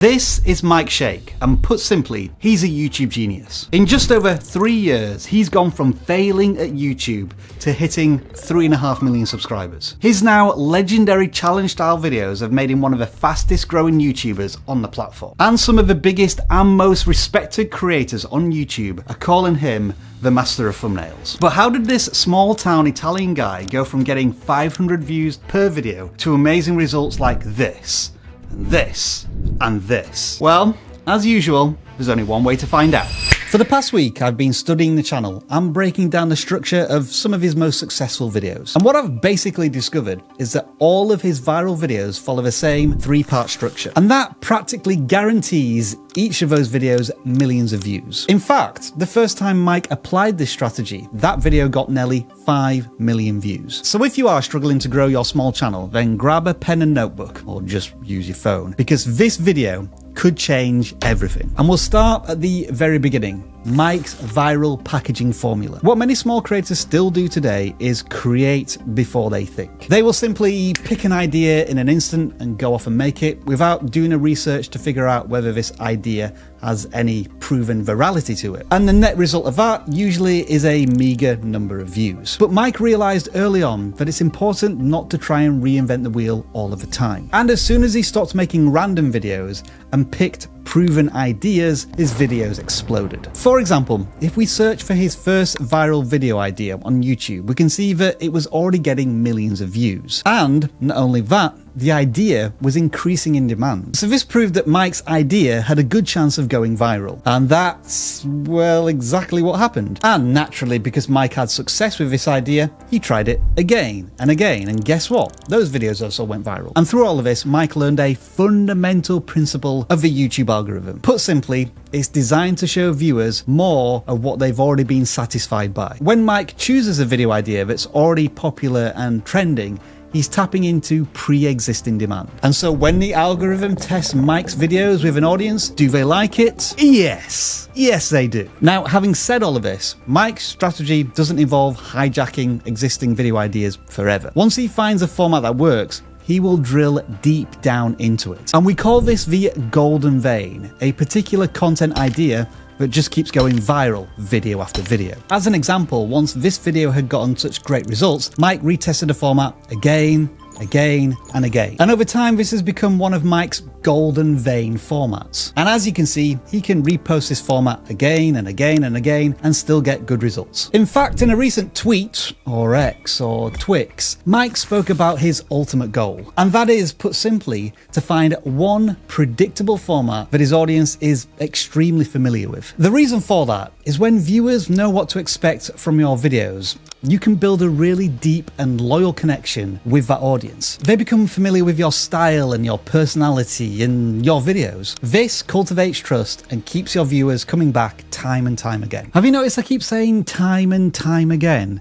This is Mike Shake, and put simply, he's a YouTube genius. In just over 3 years, he's gone from failing at YouTube to hitting 3.5 million subscribers. His now legendary challenge-style videos have made him one of the fastest growing YouTubers on the platform. And some of the biggest and most respected creators on YouTube are calling him the master of thumbnails. But how did this small town Italian guy go from getting 500 views per video to amazing results like this, and this, and this? Well, as usual, there's only one way to find out. For the past week, I've been studying the channel and breaking down the structure of some of his most successful videos. And what I've basically discovered is that all of his viral videos follow the same 3-part structure. And that practically guarantees each of those videos millions of views. In fact, the first time Mike applied this strategy, that video got nearly 5 million views. So if you are struggling to grow your small channel, then grab a pen and notebook, or just use your phone, because this video could change everything. And we'll start at the very beginning. Mike's viral packaging formula. What many small creators still do today is create before they think. They will simply pick an idea in an instant and go off and make it without doing a research to figure out whether this idea has any proven virality to it. And the net result of that usually is a meager number of views. But Mike realized early on that it's important not to try and reinvent the wheel all of the time. And as soon as he stopped making random videos and picked proven ideas, his videos exploded. For example, if we search for his first viral video idea on YouTube, we can see that it was already getting millions of views. And not only that, the idea was increasing in demand. So this proved that Mike's idea had a good chance of going viral. And that's, well, exactly what happened. And naturally, because Mike had success with this idea, he tried it again and again. And guess what? Those videos also went viral. And through all of this, Mike learned a fundamental principle of the YouTube algorithm. Put simply, it's designed to show viewers more of what they've already been satisfied by. When Mike chooses a video idea that's already popular and trending, he's tapping into pre-existing demand. And so when the algorithm tests Mike's videos with an audience, do they like it? Yes. Yes, they do. Now, having said all of this, Mike's strategy doesn't involve hijacking existing video ideas forever. Once he finds a format that works, he will drill deep down into it. And we call this the golden vein, a particular content idea that just keeps going viral video after video. As an example, once this video had gotten such great results, Mike retested the format again, and again. And over time, this has become one of Mike's golden vein formats. And as you can see, he can repost this format again and again and again and still get good results. In fact, in a recent tweet, or X, or Twix, Mike spoke about his ultimate goal. And that is, put simply, to find one predictable format that his audience is extremely familiar with. The reason for that is when viewers know what to expect from your videos, you can build a really deep and loyal connection with that audience. They become familiar with your style and your personality in your videos. This cultivates trust and keeps your viewers coming back time and time again. Have you noticed I keep saying time and time again?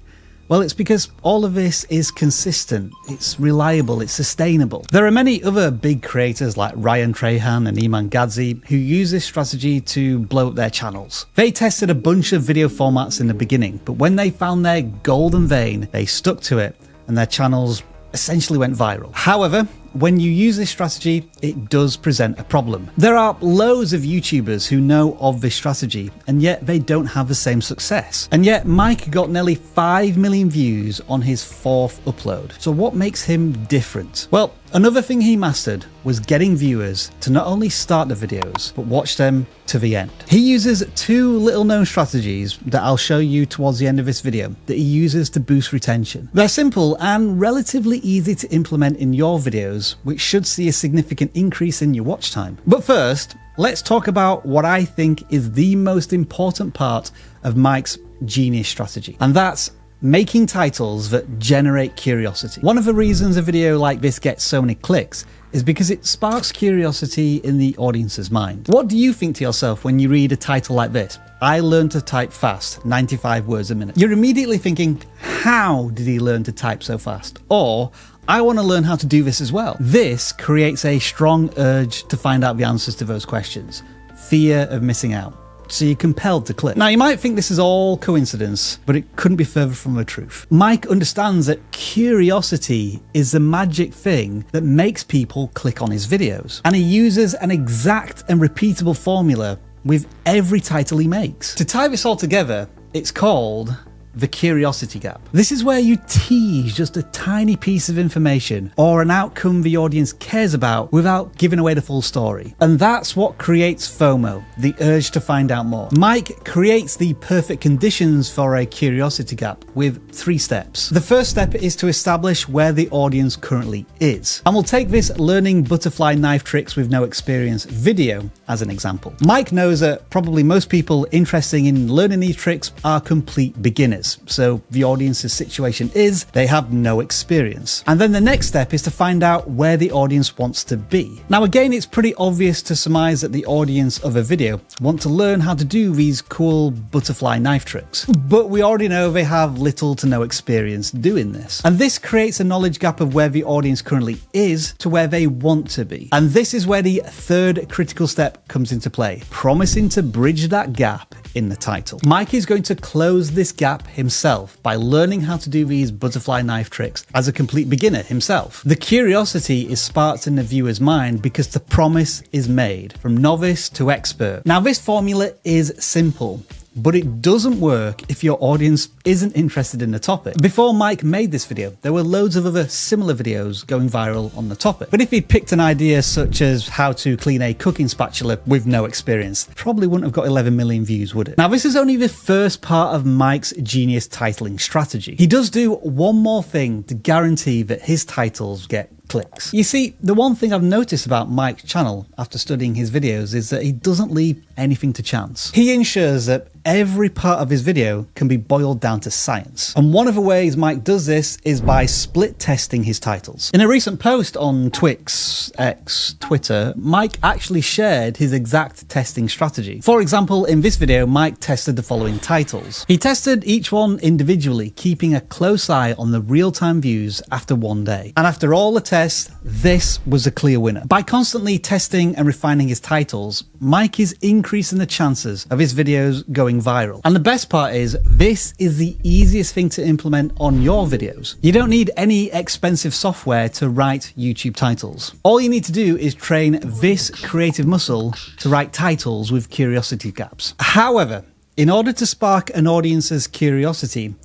Well, it's because all of this is consistent, it's reliable, it's sustainable. There are many other big creators like Ryan Trahan and Iman Gadzi who use this strategy to blow up their channels. They tested a bunch of video formats in the beginning, but when they found their golden vein, they stuck to it and their channels essentially went viral. However, when you use this strategy, it does present a problem. There are loads of YouTubers who know of this strategy, and yet they don't have the same success. And yet Mike got nearly 5 million views on his 4th upload. So what makes him different? Well, another thing he mastered was getting viewers to not only start the videos, but watch them to the end. He uses 2 little-known strategies that I'll show you towards the end of this video that he uses to boost retention. They're simple and relatively easy to implement in your videos, which should see a significant increase in your watch time. But first, let's talk about what I think is the most important part of Mike's genius strategy, and that's making titles that generate curiosity. One of the reasons a video like this gets so many clicks is because it sparks curiosity in the audience's mind. What do you think to yourself when you read a title like this? I learned to type fast, 95 words a minute. You're immediately thinking, how did he learn to type so fast? Or, I want to learn how to do this as well. This creates a strong urge to find out the answers to those questions. Fear of missing out. so you're compelled to click. Now, you might think this is all coincidence, but it couldn't be further from the truth. Mike understands that curiosity is the magic thing that makes people click on his videos, and he uses an exact and repeatable formula with every title he makes. To tie this all together, it's called the curiosity gap. This is where you tease just a tiny piece of information or an outcome the audience cares about without giving away the full story. And that's what creates FOMO, the urge to find out more. Mike creates the perfect conditions for a curiosity gap with 3 steps. The first step is to establish where the audience currently is. And we'll take this learning butterfly knife tricks with no experience video as an example. Mike knows that probably most people interested in learning these tricks are complete beginners. So the audience's situation is they have no experience. And then the next step is to find out where the audience wants to be. Now again, it's pretty obvious to surmise that the audience of a video want to learn how to do these cool butterfly knife tricks. But we already know they have little to no experience doing this. And this creates a knowledge gap of where the audience currently is to where they want to be. And this is where the third critical step comes into play, promising to bridge that gap in the title. Mike is going to close this gap himself by learning how to do these butterfly knife tricks as a complete beginner himself. The curiosity is sparked in the viewer's mind because the promise is made from novice to expert. Now, this formula is simple, but it doesn't work if your audience isn't interested in the topic. Before Mike made this video, there were loads of other similar videos going viral on the topic. But if he'd picked an idea such as how to clean a cooking spatula with no experience, probably wouldn't have got 11 million views, would it? Now, this is only the first part of Mike's genius titling strategy. He does do one more thing to guarantee that his titles get clicks. You see, the one thing I've noticed about Mike's channel after studying his videos is that he doesn't leave anything to chance. He ensures that every part of his video can be boiled down to science. And one of the ways Mike does this is by split testing his titles. In a recent post on Twitter, Mike actually shared his exact testing strategy. For example, in this video, Mike tested the following titles. He tested each one individually, keeping a close eye on the real-time views after one day. And after all the tests, this was a clear winner. By constantly testing and refining his titles, Mike is increasing the chances of his videos going viral. And the best part is, this is the easiest thing to implement on your videos. You don't need any expensive software to write YouTube titles. All you need to do is train this creative muscle to write titles with curiosity gaps. However, in order to spark an audience's curiosity,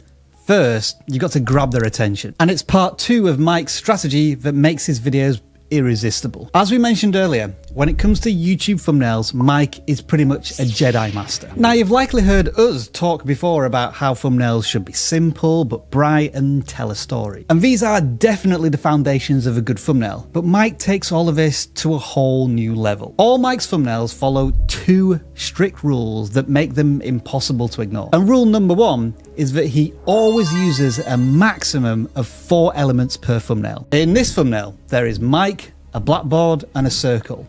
first, you got to grab their attention. And it's part 2 of Mike's strategy that makes his videos irresistible. As we mentioned earlier, when it comes to YouTube thumbnails, Mike is pretty much a Jedi master. Now, you've likely heard us talk before about how thumbnails should be simple but bright and tell a story. And these are definitely the foundations of a good thumbnail, but Mike takes all of this to a whole new level. All Mike's thumbnails follow 2 strict rules that make them impossible to ignore. And rule number 1 is that he always uses a maximum of 4 elements per thumbnail. In this thumbnail, there is Mike, a blackboard, and a circle.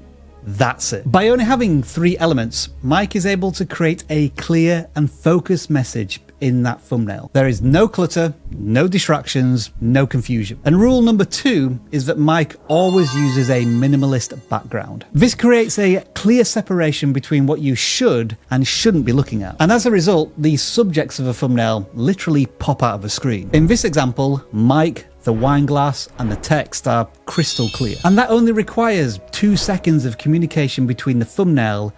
That's it. By only having 3 elements, Mike is able to create a clear and focused message in that thumbnail. There is no clutter, no distractions, no confusion. And rule number 2 is that Mike always uses a minimalist background. This creates a clear separation between what you should and shouldn't be looking at. And as a result, the subjects of a thumbnail literally pop out of the screen. In this example, Mike, the wine glass, and the text are crystal clear. And that only requires 2 seconds of communication between the thumbnail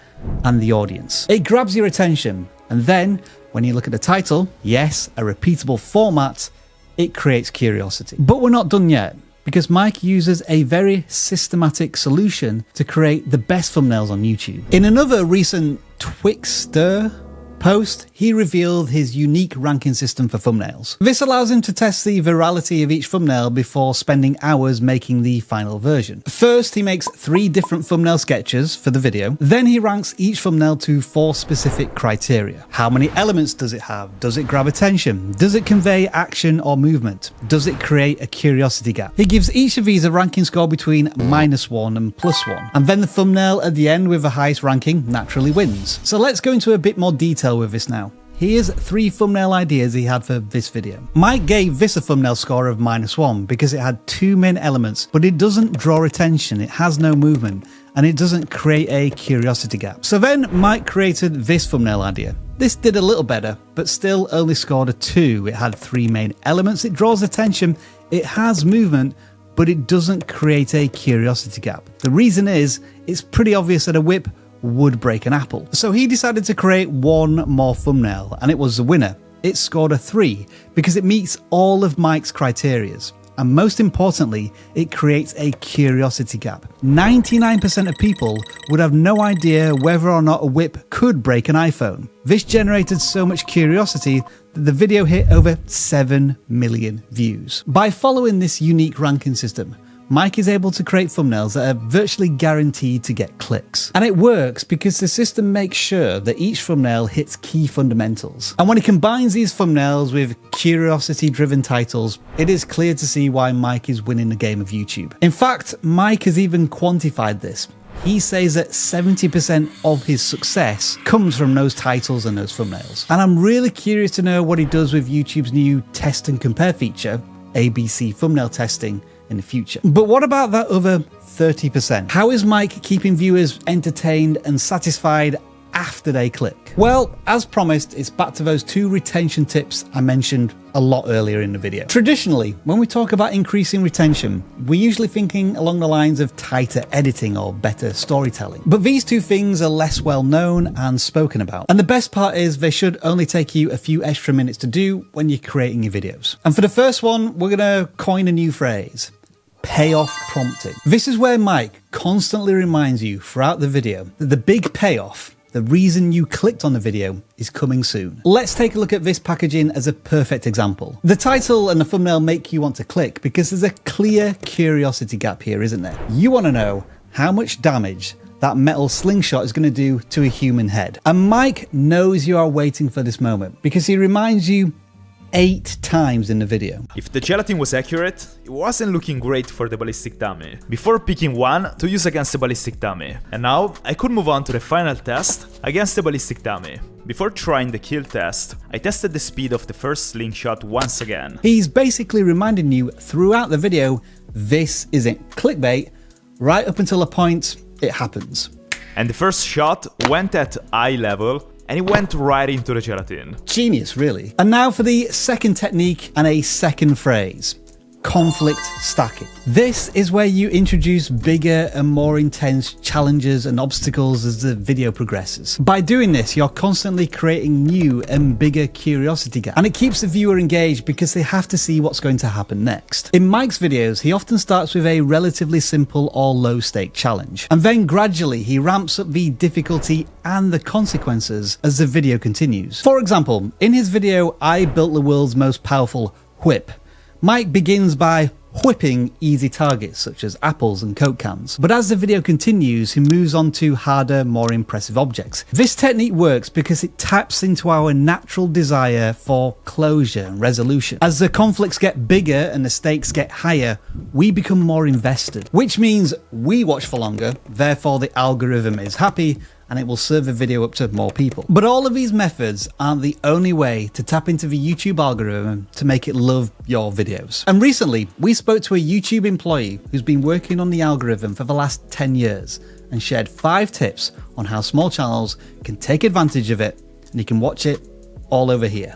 and the audience. It grabs your attention, and then when you look at the title, yes, a repeatable format, it creates curiosity. But we're not done yet, because Mike uses a very systematic solution to create the best thumbnails on YouTube. In another recent Twixter post, he revealed his unique ranking system for thumbnails. This allows him to test the virality of each thumbnail before spending hours making the final version. First, he makes 3 different thumbnail sketches for the video. Then he ranks each thumbnail to 4 specific criteria. How many elements does it have? Does it grab attention? Does it convey action or movement? Does it create a curiosity gap? He gives each of these a ranking score between -1 and +1. And then the thumbnail at the end with the highest ranking naturally wins. So let's go into a bit more detail with this now. Here's 3 thumbnail ideas he had for this video. Mike gave this a thumbnail score of -1 because it had 2 main elements, but it doesn't draw attention, it has no movement, and it doesn't create a curiosity gap. So then Mike created this thumbnail idea. This did a little better, but still only scored a 2. It had 3 main elements, it draws attention, it has movement, but it doesn't create a curiosity gap. The reason is, it's pretty obvious that a whip would break an apple. So he decided to create one more thumbnail, and it was the winner. It scored a 3 because it meets all of Mike's criterias. And most importantly, it creates a curiosity gap. 99% of people would have no idea whether or not a whip could break an iPhone. This generated so much curiosity that the video hit over 7 million views. By following this unique ranking system, Mike is able to create thumbnails that are virtually guaranteed to get clicks. And it works because the system makes sure that each thumbnail hits key fundamentals. And when he combines these thumbnails with curiosity-driven titles, it is clear to see why Mike is winning the game of YouTube. In fact, Mike has even quantified this. He says that 70% of his success comes from those titles and those thumbnails. And I'm really curious to know what he does with YouTube's new test and compare feature, ABC thumbnail testing, in the future. But what about that other 30%? How is Mike keeping viewers entertained and satisfied after they click? Well, as promised, it's back to those 2 retention tips I mentioned a lot earlier in the video. Traditionally, when we talk about increasing retention, we're usually thinking along the lines of tighter editing or better storytelling. But these 2 things are less well known and spoken about. And the best part is they should only take you a few extra minutes to do when you're creating your videos. And for the first one, we're gonna coin a new phrase: payoff prompting. This is where Mike constantly reminds you throughout the video that the big payoff, the reason you clicked on the video, is coming soon. Let's take a look at this packaging as a perfect example. The title and the thumbnail make you want to click because there's a clear curiosity gap here, isn't there? You want to know how much damage that metal slingshot is going to do to a human head. And Mike knows you are waiting for this moment because he reminds you 8 times in the video. If the gelatin was accurate, it wasn't looking great for the ballistic dummy. Before picking one to use against the ballistic dummy. And now I could move on to the final test against the ballistic dummy. Before trying the kill test, I tested the speed of the first slingshot once again. He's basically reminding you throughout the video, this isn't clickbait, right up until a point it happens. And the first shot went at eye level, and it went right into the gelatin. Genius, really. And now for the second technique and a second phrase: conflict stacking. This is where you introduce bigger and more intense challenges and obstacles as the video progresses. By doing this, you're constantly creating new and bigger curiosity gaps, and it keeps the viewer engaged because they have to see what's going to happen next. In Mike's videos, he often starts with a relatively simple or low stake challenge, and then gradually he ramps up the difficulty and the consequences as the video continues. For example, in his video, I built the world's most powerful whip, Mike begins by whipping easy targets such as apples and Coke cans. But as the video continues, he moves on to harder, more impressive objects. This technique works because it taps into our natural desire for closure and resolution. As the conflicts get bigger and the stakes get higher, we become more invested, which means we watch for longer, therefore the algorithm is happy, and it will serve the video up to more people. But all of these methods aren't the only way to tap into the YouTube algorithm to make it love your videos. And recently, we spoke to a YouTube employee who's been working on the algorithm for the last 10 years and shared 5 tips on how small channels can take advantage of it, and you can watch it all over here.